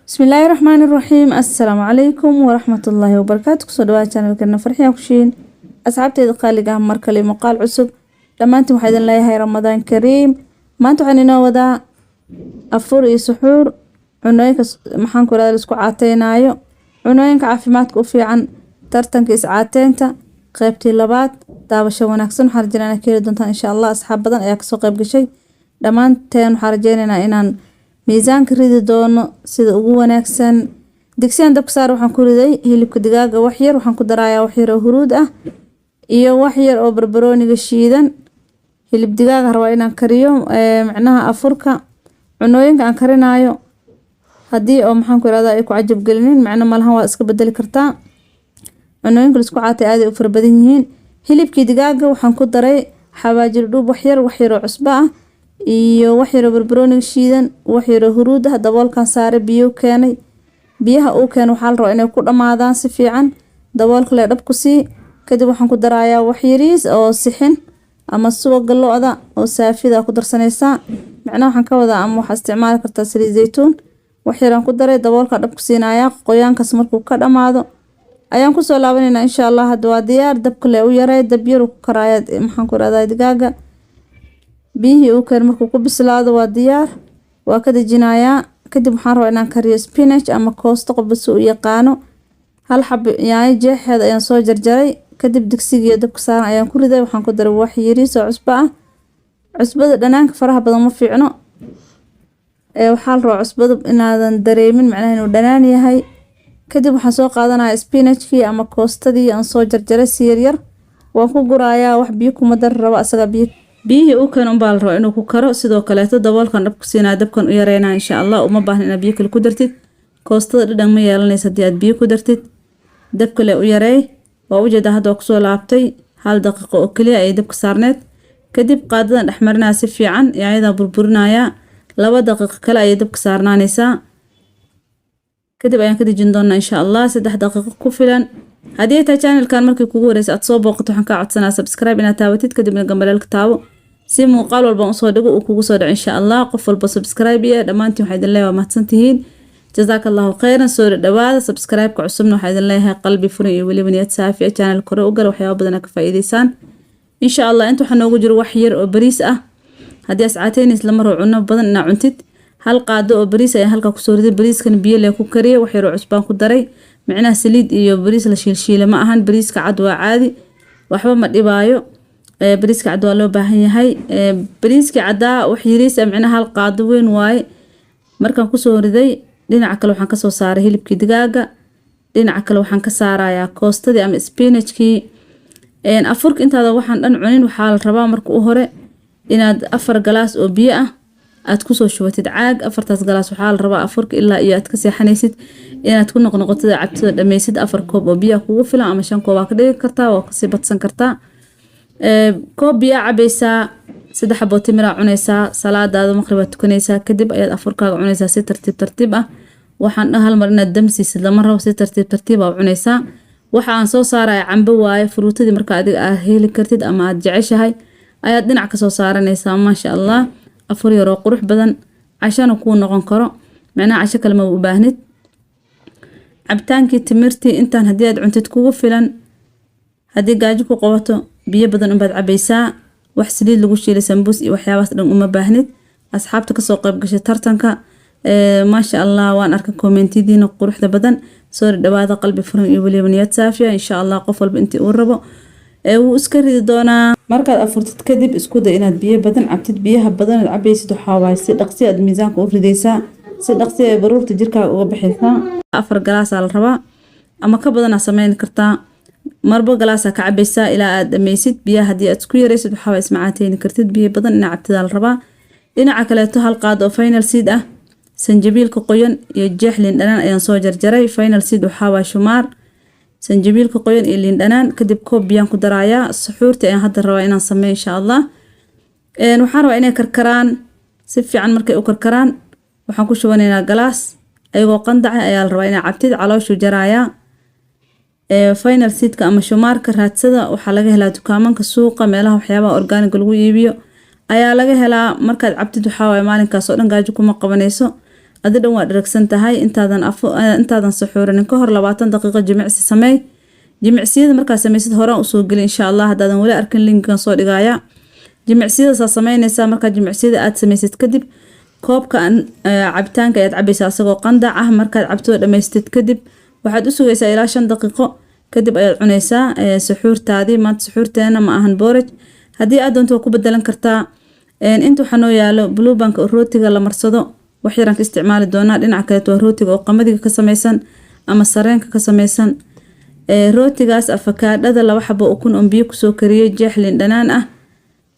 بسم الله الرحمن الرحيم. السلام عليكم ورحمة الله وبركاته. كسو دواad channelkeena farxiya kushiin asxaabteeda qaaliga ah markale muuqaal cusub dhamaantiin waxaan idin leeyahay Ramadaan Kariim. maanta waxaan inoo wadaa afur iyo suxuur cunooyinka maxaan ku raadin isku caateenaayo cunooyinka caafimaadka u fiican tartanka is caateenta qaybtii labaad daawasho wanaagsan waxaan rajaynayaa keenay doontaan insha Allah. asxaab badan ayaa kasoo qayb gashay dhamaanteen waxaan rajaynayaa inaan miisaanka ridi doono sida ugu wanaagsan. digsigan dabka saar waxaan ku riday hilibka digaaga wax yar waxaan ku darayaa wax yar oo huruud ah iyo wax yar oo barbarooniga shiidan. hilib digaaga rabaa inaan kariyo macnaha afurka cunooyinka aan karinayo hadii oo maxaan ku raaddaa ay ku cajab gelinin macna malahan waa iska bedeli kartaa. cunooyinka la isku caatay aad ay u fara badan yihiin. hilibkii digaaga waxaan ku daray xawaajir dhuub wax yar oo cusbo ah iyo wax yar oo barbarooniga shiidan wax yar oo huruud ah. daboolkan saare biyo keenay biyaha uu keen waxaa la rabaa inay ku dhamaadaan si fiican daboolka la dhab ku sii kadib waxaan ku darayaa wax yariis oo sixin ama suuga lo'da oo saafida ku darsanaysa macnaha waxaan ka wadaa ama waxa isticmaali kartaa saliid zeytuun wax yar aan ku daray daboolka dhab ku siinayaa qoyaankaas markuu ka dhamaado ayaan ku soo laabanaynaa insha Allah. hadda waa diyaar dabka le u yaray dab yar ku karaaya maxaan ku raaddaa digaaga biyihii uu keen markuu ku bislaado waa diyaar waa ka dejinayaa kadib waxaan rabaa inaan kariyo spinach ama koosto qofbas u yaqaano hal xab yaani jeexeed ayaan soo jarjaray kadib digsiga dabka saaran ayaan ku riday waxaan ku daray wax yariis oo cusbo ah. cusbada dhanaanka faraha badan ma fiicno waxaa la rabaa cusbada inaadan dareemin macnaha inuu dhanaan yahay. kadib waxaan soo qaadanayaa spinachkii ama koostadii aan soo jarjaray si yar waan ku gurayaa wax biyo kuma dar raba asaga biyihii uu keen baa la rabaa inuu ku karo sidoo kale daboolkan dhab ku siinaa dabkan u yareynaa insha Allah. uma baahna inaad biyo kale ku dartid koostada dhadhan ma yeelanaysa haddii aad biyo ku dartid dabka le u yareey. waa ujeedaa hadda waa kusoo laabtay hal daqiiqo oo kaliya ay dabka saarneed kadib qaadadan dhex marinaa si fiican yaayada burburinayaa 2 daqiiqo kale ayay dabka saarnaanaysaa kadib ayaan ka dejin doonaa insha Allah 3 daqiiqo ku filan. haddii ta channelkan markii kugu horeysa aad soo booqato waxaan ka codsanaa subscribe inaad taawatid kadibna gambalelka taawo si muuqaal walba oo soo dhigo uu kugu soo dhaco insha Allah. qof walba subscribe iyo dhamaantiin waxay idin leeyahay mahadsantihiin jazakallahu khayran. soo dhawaada subscribe ka cusubna waxay idin leeyahay qalbi furan iyo waliba niyad saafi ah channel kore u gal waxyaabo badan ka faa'iideysaan insha Allah. inta waxa noogu jiro wax yar oo bariis ah haddii ascaateen isla mar oo cunno badan ina cuntid hal qaado oo bariis ay halka ku soo riday bariiskan biyo leh ku kariye wax yar oo cusbaan ku daray macnaha saliid iyo bariis la shiilshiile ma ahan bariiska cad waa caadi waxba ma dhibaayo. bariiska cad waa loo baahan yahay bariiska cadaa wax yariis macnaha hal qaado weyn waaye. markaan ku soo riday dhinaca kale waxaan ka soo saaray hilibkii digaaga dhinaca kale waxaan ka saarayaa koostadii ama spinachkii. afurka intaada waxaan dhan cunin waxaa la rabaa marka u hore inaad 4 galaas oo biyo ah aad ku soo shubatid caag 4taas galaas waxaa la rabaa afurka ilaa iyo aad ka seexanaysid inaad ku noqnoqotid cabtida dhameysid 4 koob oo biyo kugu filan ama 5 koob ka dhigi kartaa waa ka sii badsan kartaa. koob biyo cabaysaa 3 xabo timir cunaysaa salaadaada maqrib tukanaysaa kadib ayaad afurkaaga cunaysaa si tartiib ah. waxaan hal mar inaad damsiisid lama rabo si tartiib ah cunaysaa. waxa aan soo saarayaa cambo waaye fruutadii marka adiga aad heli kartid ama aad jeceshahay ayaad dhinac ka soo saaranaysaa maasha Allah. afur yar oo qurux badan cashana ku noqon karo macnaha casho kale ma u baahnid. cabtaankii timirtii intaan haddii aad cuntid kugu filan haddii gaajo ku qabato biyo badan baad cabaysaa wax saliid lagu shiilay sambuus iyo waxyaabaas dhan uma baahnid. asxaabta ka soo qayb gashay tartanka maasha Allah waan arkaa commentidiina quruxda badan. soo dhawaada qalbi furan iyo waliba niyad saafi ah insha Allah. qof walba intii uu rabo wuu iska ridi doonaa. markaad afurtid kadib isku day inaad biyo badan cabtid biyaha badan aad cabaysid waxaa waaye si dhaqsi aad miisaanka u ridaysaa si dhaqsi ay baruurta jirkaaga uga bixaysaa. 4 galaas la rabaa ama ka badan aad sameyn kartaa marba galaas ka cabaysaa ilaa aad dhameysid biyaha. haddii aad isku yareysid waxaa waaye ismacaateyn kartid biyo badan inaad cabtid la rabaa. dhinaca kale hal qaado oo final seed ah sanjabiilka qoyan iyo jeex liin dhanaan ayaan soo jarjaray. final seed waxaa waaye shumaar sanjabiilka qoyan iyo liin dhanaan kadib koob biyaan ku darayaa. suxuurta ayaan hadda rabaa inaan sameeyo insha Allah. waxaan rabaa inay karkaraan si fiican markay u karkaraan waxaan ku shubanaynaa galaas ayagoo qandac ayaa la rabaa inaa cabtid calooshu jaraaya. final seedka ama shumaarka raadsada waxaa laga helaa dukaamanka suuqa meelaha waxyaabaha organic lagu iibiyo ayaa laga helaa. markaad cabtid waxaa waaye maalinkaas oo dhan gaajo kuma qabanayso adi dhan waa dharagsan tahay intaadan saxuuranin ka hor 20 daqiiqo jimicsi samey. jimicsiyada markaa samaysid horaan usoo geli insha Allah haddaadan wali arkin linkan soo dhigaya. jimicsiyada saa samaynaysaa markaa jimicsiyada aad samaysid kadib koobka cabitaanka ayaad cabaysaa asagoo qandac ah. markaad cabtoo dhamaystid kadib waxaad u sugaysaa ilaa 5 daqiiqo kadib ayaad cunaysaa suxuurtaadii. maanta suxuurteena ma ahan booraj, haddii aad doonto waa ku bedelan kartaa. inta waxaa noo yaalo bluebank oo rootiga la marsado wax yaraan ka isticmaali doonaa. dhinaca kaleeto waa rootiga oo qamadiga ka samaysan ama sareenka ka samaysan. rootigaas afakaadhada 2 xabo ukun oo biyo kusoo kariyay, jeex liin dhanaan ah,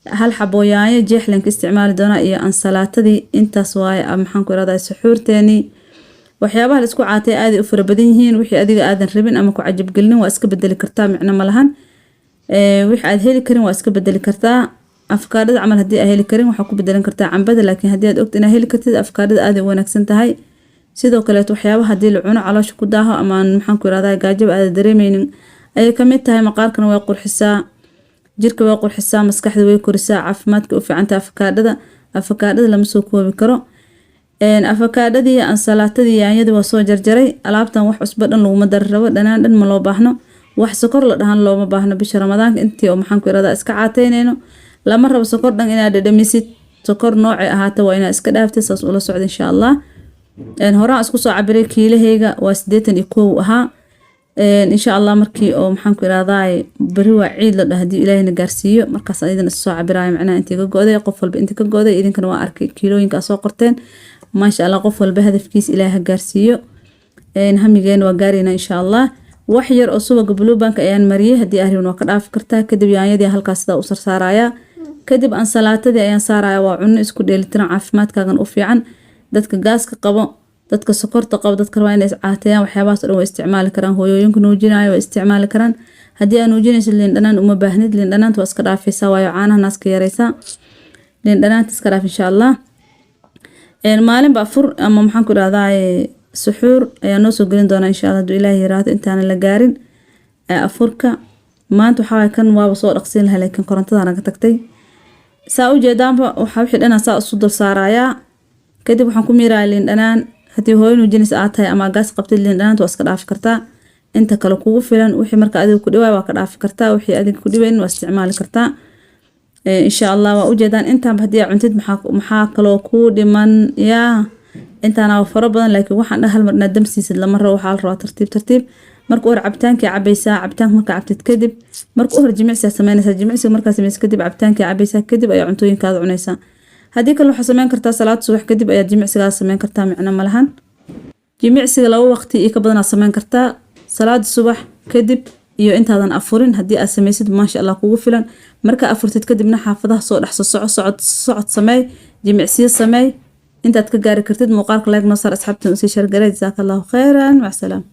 1 xabo yaanyo jeex liin ka isticmaali doonaa iyo ansalaatadii. intaas waaye maxaan ku iraahdaa suxuurteeni. waxyaabaha la isku caatay aad u fara badan yihiin. wixii adiga aadan rabin ama ku cajab gelin waa iska bedeli kartaa, micno ma lahan. wixii aad heli karin waa iska bedeli kartaa. afakaadhada camal haddii aad heli karin waxaa ku bedelan kartaa cambada, laakiin haddii aad ogta inaad heli kartid afakaadhada aad u wanaagsan tahay. sidoo kale waxyaabaha haddii la cuno caloosha ku daaho ama maxaan ku iraahdaa gaajaba aad dareemeynin ayay ka mid tahay. maqaarkana way qurxisaa, jirka way qurxisaa, maskaxda way korisaa, caafimaadka u fiican tahay afakaadhada lama soo koobi karo. afakaadhadii ansalaatadii yaanyadii waa soo jarjaray. alaabtan wax cusbo dhan laguma dari rabo, dhanaan dhan ma loo baahno, wax sokor la dhahan looma baahno. bisha ramadaanka intii oo maxaan ku iraahdaa iska caateynayno lama rabo sokor dhan inaad dhadhamisid. sokor noocay ahaata waa inaad iska dhaaftid. saas ula socda insha Allah. horaan isku soo cabiray kiilahayga waa 81 ahaa. insha Allah markii oo maxaan ku iraahdaa bari waa ciid la dhahay Ilaahayna gaarsiiyo markaas aydan soo cabiraay macnaa intii ka gooday qof walba intii ka gooday idinkana waa arkay kiilooyinka soo qorteen. ma sha Allah qof walba hadafkiisa Ilaahay gaarsiiyo. hamigeen waa gaarina insha Allah. wax yar oo subaga bluebank ayaan mariyay, haddii arin waa ka dhaafi kartaa. kadib yaanyadii halkaas sida u sarsaaraya, kadib ansalaatadii ayaan saaraya. waa cunno isku dheelitiran caafimaadkaagan u fiican. dadka gaaska qabo, dadka sokorta qabo, dadka waa inay caateeyaan waxyaabahaas oo dhan way isticmaali karaan. hooyooyinka nuujinaayo way isticmaali karaan. haddii aad nuujinaysid liin dhanaan uma baahnid, liin dhanaanta waa iska dhaafaysaa waayo caanaha naaska yaraysaa. liin dhanaanta iska dhaaf insha Allah. maalin baa fur ama maxaan ku iraahdaa suxuur ayaa noo soo gelin doonaa insha Allah hadduu Ilaahay yiraahdo intaan la gaarin afurka. maanta waxaa kan waaba soo dhaqsin lahaa laakiin korontada naga tagtay. saa u jeedaanba waxaa wixii dhan saa isu dul saarayaa. kadib waxaan ku miiraa liin dhanaan. haddii hooyo nuujinaysa aad tahay ama gaas qabtid liin dhanaanta waa iska dhaafi kartaa. inta kale kugu filan wixii marka adiga ku dhibaay waa ka dhaafi kartaa. wixii adiga ku dhibayn waa isticmaali kartaa. insha Allah waa u jeedaan intaan haddii aad cuntid maxaa kaloo ku dhiman yaa intaana faro badan, laakiin waxaan hal mar inaad damsiisid lama rabo. waxaa la rabaa tartiib. marka hore cabitaanka cabaysaa. cabitaanka marka cabtid kadib marka hore jimicsi sameynaysaa. jimicsiga markaa sameys kadib cabitaanka cabaysaa, kadib ayaa cuntooyinkaada cunaysaa. haddii kale waxaa sameyn kartaa salaad subax kadib ayaa jimicsigaas sameyn kartaa, micno ma lahan. jimicsiga 2 waqti iyo ka badan aad sameyn kartaa, salaad subax kadib iyo intaadan afurin. haddii aad sameysid ma sha Allah kugu filan. marka afurtid kadibna xaafadaha soo dhaxso socod sameey, jimicsiyo sameey intaad ka gaari kartid. muuqaalka like noo saar asxaabtan u sii share gareey. jazakallahu khairan, mac salaam.